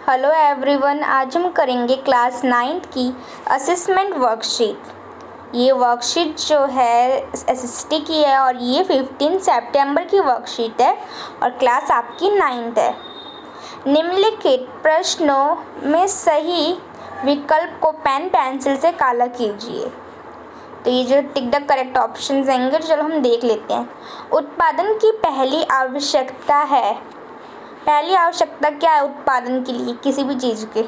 Hello everyone, आज हम करेंगे क्लास 9th की असेसमेंट वर्कशीट। ये वर्कशीट जो है एसएसटी की है और ये 15 सितंबर की वर्कशीट है और क्लास आपकी 9th है। निम्नलिखित प्रश्नों में सही विकल्प को पेन पेंसिल से काला कीजिए। तो ये जो टिक द करेक्ट ऑप्शन आएंगे, चलो हम देख लेते हैं। उत्पादन की पहली आवश्यकता है। पहली आवश्यकता क्या है उत्पादन के लिए? किसी भी चीज़ के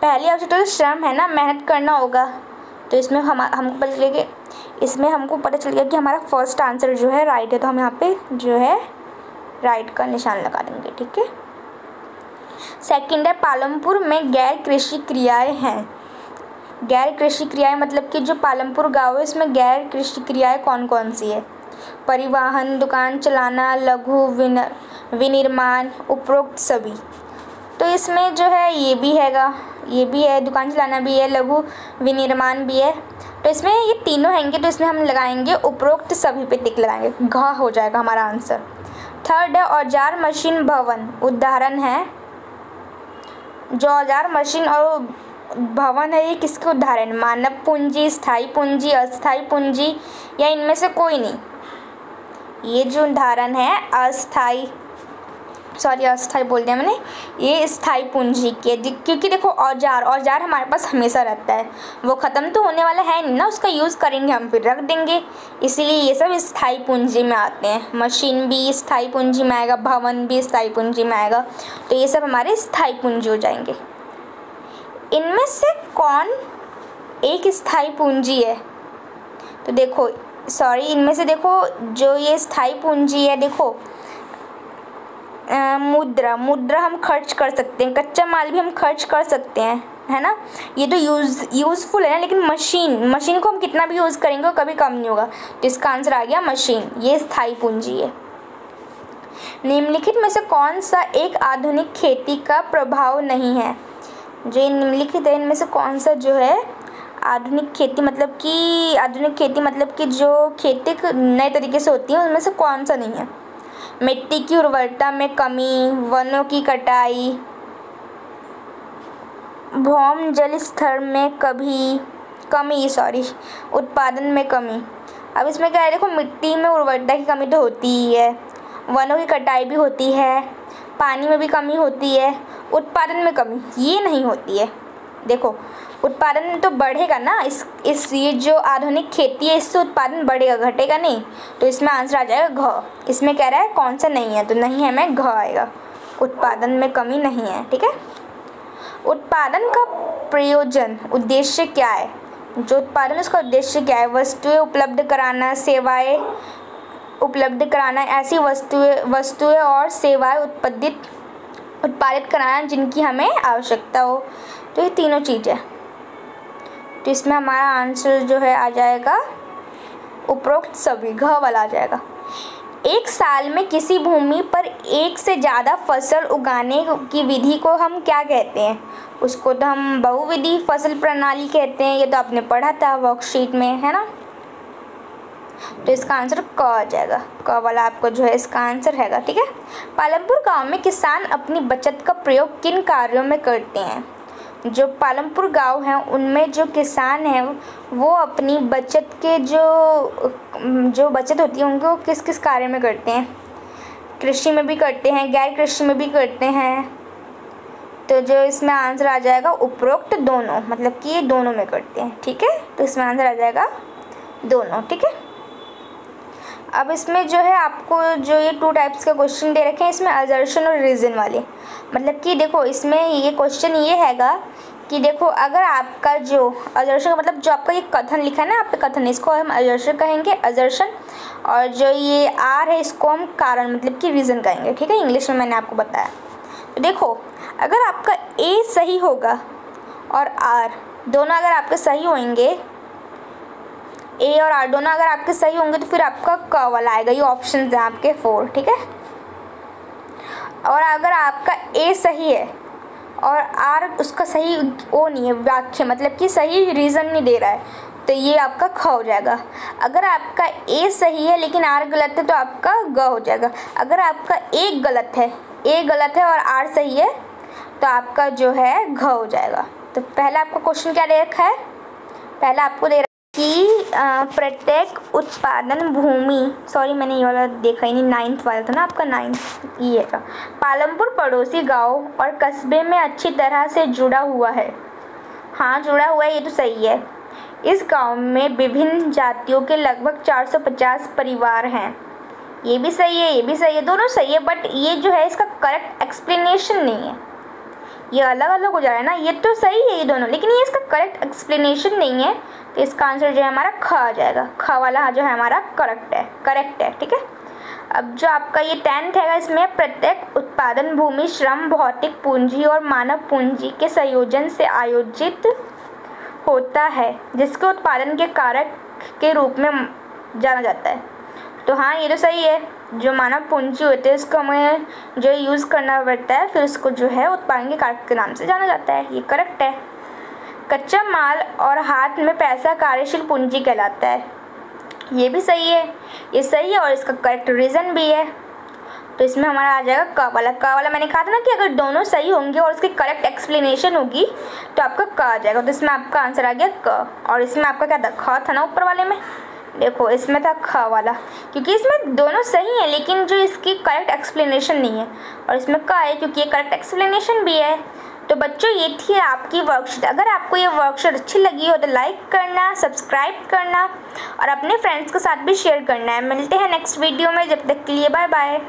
पहली आवश्यकता तो श्रम है ना, मेहनत करना होगा। तो इसमें हमको पता चल गया कि हमारा फर्स्ट आंसर जो है राइट है, तो हम यहाँ पे जो है राइट का निशान लगा देंगे। ठीक है। सेकंड है, पालमपुर में गैर कृषि क्रियाएं हैं। गैर कृषि क्रियाएं मतलब कि जो पालमपुर गाँव है इसमें गैर कृषि क्रियाएं कौन कौन सी है? परिवहन, दुकान चलाना, लघु विनिर्माण, उपरोक्त सभी। तो इसमें जो है ये भी है, दुकान चलाना भी है, लघु विनिर्माण भी है। तो इसमें ये तीनों हैंगे, तो इसमें हम लगाएंगे उपरोक्त सभी पे टिक लगाएंगे, घ हो जाएगा हमारा आंसर। थर्ड है, औजार मशीन भवन। उदाहरण है जो औजार मशीन और भवन है ये किसके उदाहरण? मानव पूंजी, स्थायी पूंजी, अस्थायी पूंजी या इनमें से कोई नहीं। ये जो उदाहरण है अस्थायी बोल दिया मैंने, ये स्थायी पूंजी के, क्योंकि देखो औजार हमारे पास हमेशा रहता है, वो ख़त्म तो होने वाला है नहीं ना, उसका यूज़ करेंगे हम फिर रख देंगे, इसीलिए ये सब स्थायी पूंजी में आते हैं। मशीन भी स्थायी पूंजी में आएगा, भवन भी स्थायी पूंजी में आएगा, तो ये सब हमारे स्थायी पूंजी हो जाएंगे। इनमें से कौन एक स्थायी पूंजी है? तो देखो इनमें से देखो जो ये स्थायी पूंजी है, देखो मुद्रा हम खर्च कर सकते हैं, कच्चा माल भी हम खर्च कर सकते हैं, है ना, ये तो यूज़फुल है ना। लेकिन मशीन को हम कितना भी यूज़ करेंगे वो कभी कम नहीं होगा, तो इसका आंसर आ गया मशीन, ये स्थायी पूंजी है। निम्नलिखित में से कौन सा एक आधुनिक खेती का प्रभाव नहीं है? जो निम्नलिखित है इनमें से कौन सा जो है आधुनिक खेती मतलब कि जो खेती नए तरीके से होती है उनमें से कौन सा नहीं है? मिट्टी की उर्वरता में कमी, वनों की कटाई, भौम जल स्तर में उत्पादन में कमी। अब इसमें क्या है, देखो मिट्टी में उर्वरता की कमी तो होती ही है, वनों की कटाई भी होती है, पानी में भी कमी होती है, उत्पादन में कमी ये नहीं होती है। देखो उत्पादन तो बढ़ेगा ना, ये जो आधुनिक खेती है इससे उत्पादन बढ़ेगा, घटेगा नहीं, तो इसमें आंसर आ जाएगा घ। इसमें कह रहा है कौन सा नहीं है, तो नहीं है में घ आएगा, उत्पादन में कमी नहीं है। ठीक है। उत्पादन का प्रयोजन उद्देश्य क्या है? जो उत्पादन उसका उद्देश्य क्या है? वस्तुएं उपलब्ध कराना, सेवाएं उपलब्ध कराना, ऐसी वस्तुएं और सेवाएं उत्पादित कराना जिनकी हमें आवश्यकता हो। तो ये तीनों चीज़ें, तो इसमें हमारा आंसर जो है आ जाएगा उपरोक्त सभी, घ वाला आ जाएगा। एक साल में किसी भूमि पर एक से ज़्यादा फसल उगाने की विधि को हम क्या कहते हैं? उसको तो हम बहुविधि फसल प्रणाली कहते हैं, ये तो आपने पढ़ा था वर्कशीट में, है ना। तो इसका आंसर क आ जाएगा, क वाला आपको जो है इसका आंसर हैगा। ठीक है। पालमपुर गांव में किसान अपनी बचत का प्रयोग किन कार्यों में करते हैं? जो पालमपुर गांव है उनमें जो किसान हैं वो अपनी बचत के जो बचत होती है उनको किस किस कार्य में करते हैं? कृषि में भी करते हैं, गैर कृषि में भी करते हैं। तो जो इसमें आंसर आ जाएगा उपरोक्त दोनों, मतलब कि ये दोनों में करते हैं। ठीक है। तो इसमें आंसर आ जाएगा दोनों। ठीक है। अब इसमें जो है आपको जो ये 2 टाइप्स के क्वेश्चन दे रखे हैं, इसमें असर्शन और रीज़न वाले, मतलब कि देखो इसमें ये क्वेश्चन ये हैगा कि देखो अगर आपका जो असर्शन मतलब जो आपका ये कथन लिखा है ना, आप पे कथन, इसको हम असर्शन कहेंगे, असर्शन, और जो ये आर है इसको हम कारण मतलब कि रीज़न कहेंगे। ठीक है। इंग्लिश में मैंने आपको बताया। तो देखो अगर आपका ए सही होगा और आर दोनों अगर आपके सही होंगे, ए और आर दोनों अगर आपके सही होंगे, तो फिर आपका क वाला आएगा। ये ऑप्शन हैं आपके 4। ठीक है। और अगर आपका ए सही है और आर उसका सही वो नहीं है, वाक्य मतलब कि सही रीज़न नहीं दे रहा है, तो ये आपका ख हो जाएगा। अगर आपका ए सही है लेकिन आर गलत है तो आपका ग हो जाएगा। अगर आपका ए गलत है और आर सही है तो आपका जो है घ हो जाएगा। तो पहला आपका क्वेश्चन क्या दे रखा है, पहला आपको दे रखा है कि प्रत्येक उत्पादन भूमि, सॉरी मैंने ये वाला देखा ही नहीं, 9th वाला था ना आपका, 9th ये था। पालमपुर पड़ोसी गांव और कस्बे में अच्छी तरह से जुड़ा हुआ है। हाँ जुड़ा हुआ है, ये तो सही है। इस गांव में विभिन्न जातियों के लगभग 450 परिवार हैं। ये भी सही है, ये भी सही है, दोनों सही है, बट ये जो है इसका करेक्ट एक्सप्लेनेशन नहीं है, ये अलग अलग हो जा रहा है ना। ये तो सही है ये दोनों, लेकिन ये इसका करेक्ट एक्सप्लेनेशन नहीं है, तो इसका आंसर जो है हमारा ख आ जाएगा। ख वाला जो है हमारा करेक्ट है, ठीक है। अब जो आपका ये 10th है, इसमें प्रत्येक उत्पादन भूमि श्रम, भौतिक पूंजी और मानव पूंजी के संयोजन से आयोजित होता है, जिसके उत्पादन के कारक के रूप में जाना जाता है। तो हाँ ये तो सही है, जो मानव पूंजी होती है उसको हमें जो यूज़ करना पड़ता है, फिर उसको जो है उत्पादन के कारक के नाम से जाना जाता है, ये करेक्ट है। कच्चा माल और हाथ में पैसा कार्यशील पूंजी कहलाता है, ये भी सही है, ये सही है और इसका करेक्ट रीज़न भी है। तो इसमें हमारा आ जाएगा क वाला। क वाला मैंने कहा था ना कि अगर दोनों सही होंगे और उसकी करेक्ट एक्सप्लेनेशन होगी तो आपका क आ जाएगा। तो इसमें आपका आंसर आ गया क, और इसमें आपका क्या था, ख था ना ऊपर वाले में, देखो इसमें था ख वाला, क्योंकि इसमें दोनों सही हैं लेकिन जो इसकी करेक्ट एक्सप्लेनेशन नहीं है, और इसमें क है क्योंकि ये करेक्ट एक्सप्लेनेशन भी है। तो बच्चों ये थी आपकी वर्कशीट। अगर आपको ये वर्कशीट अच्छी लगी हो तो लाइक करना, सब्सक्राइब करना और अपने फ्रेंड्स के साथ भी शेयर करना है। मिलते हैं नेक्स्ट वीडियो में, जब तक के लिए बाय बाय।